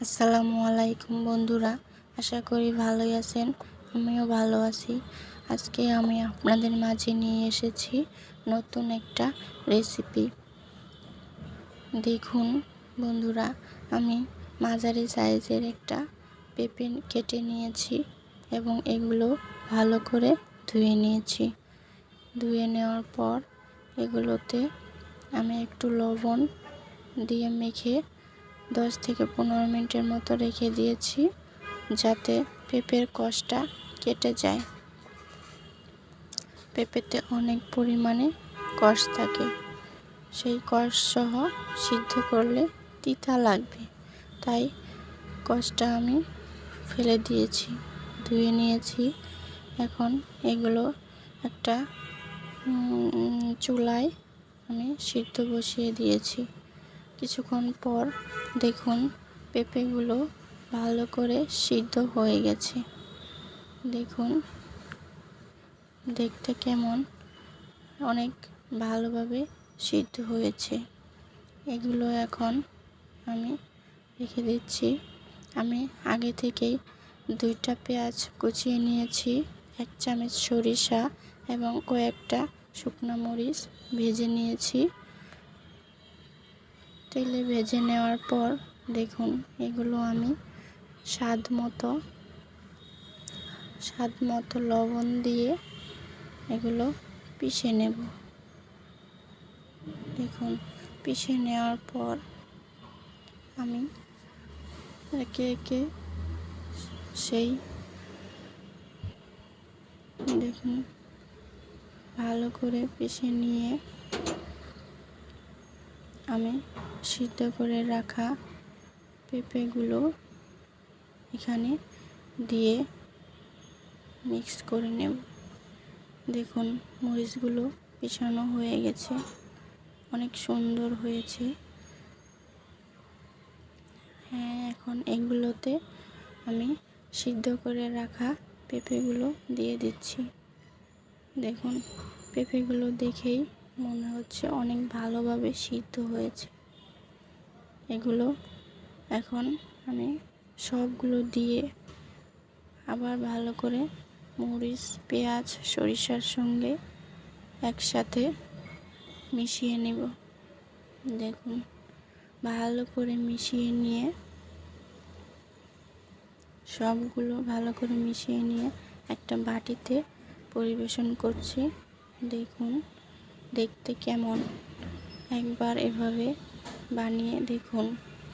আসসালামু আলাইকুম বন্ধুরা, আশা করি ভালোই আছেন। আমিও ভালো আছি। আজকে আমি আপনাদের মাঝে নিয়ে এসেছি নতুন একটা রেসিপি। দেখুন বন্ধুরা, আমি মাঝারি সাইজের একটা পেঁপে কেটে নিয়েছি এবং এগুলো ভালো করে ধুয়ে নিয়েছি। ধুয়ে নেওয়ার পর এগুলোতে আমি একটু লবণ দিয়ে মেখে 10 থেকে 15 মিনিটের মতো রেখে দিয়েছি, যাতে পেঁপের কষটা কেটে যায়। পেঁপেতে অনেক পরিমাণে কষ থাকে, সেই কষ সহ সিদ্ধ করলে তিতা লাগবে, তাই কষটা আমি ফেলে দিয়েছি, ধুয়ে নিয়েছি। এখন এগুলো একটা চুলায় আমি সিদ্ধ বসিয়ে দিয়েছি। কিছুক্ষণ পর দেখুন পেঁপেগুলো ভালো করে সিদ্ধ হয়ে গেছে। দেখুন দেখতে কেমন অনেক ভালোভাবে সিদ্ধ হয়েছে। এগুলো এখন আমি রেখে দিচ্ছি। আমি আগে থেকেই 2টা পেঁয়াজ কুচিয়ে নিয়েছি, 1 চামচ সরিষা এবং কয়েকটা শুকনো মরিচ ভেজে নিয়েছি। তেলে ভেজে নেওয়ার পর দেখুন এগুলো আমি স্বাদ মতো লবণ দিয়ে এগুলো পিষে নেব। দেখুন পিষে নেওয়ার পর আমি একে একে সেই দেখুন ভালো করে পিষে নিয়ে আমি সিদ্ধ করে রাখা পেঁপেগুলো এখানে দিয়ে মিক্স করে নেব। দেখুন মরিচগুলো পিষানো হয়ে গেছে, অনেক সুন্দর হয়েছে। হ্যাঁ, এখন এগুলোতে আমি সিদ্ধ করে রাখা পেঁপেগুলো দিয়ে দিচ্ছি। দেখুন পেঁপেগুলো দেখেই মনে হচ্ছে অনেক ভালোভাবে সিদ্ধ হয়েছে। এগুলো এখন আমি সবগুলো দিয়ে আবার ভালো করে মরিচ, পেঁয়াজ, সরিষার সঙ্গে একসাথে মিশিয়ে নেব। দেখুন ভালো করে মিশিয়ে নিয়ে সবগুলো ভালো করে মিশিয়ে নিয়ে একটা বাটিতে পরিবেশন করছি। দেখুন দেখতে কেমন, একবার এভাবে বানিয়ে দেখুন,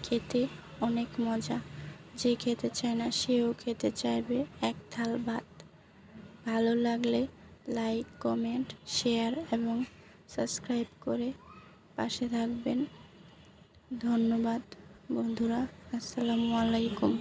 খেতে অনেক মজা। যে খেতে চায় না সেও খেতে চাইবে এক থাল ভাত। ভালো লাগলে লাইক, কমেন্ট, শেয়ার এবং সাবস্ক্রাইব করে পাশে থাকবেন। ধন্যবাদ বন্ধুরা, আসসালামু আলাইকুম।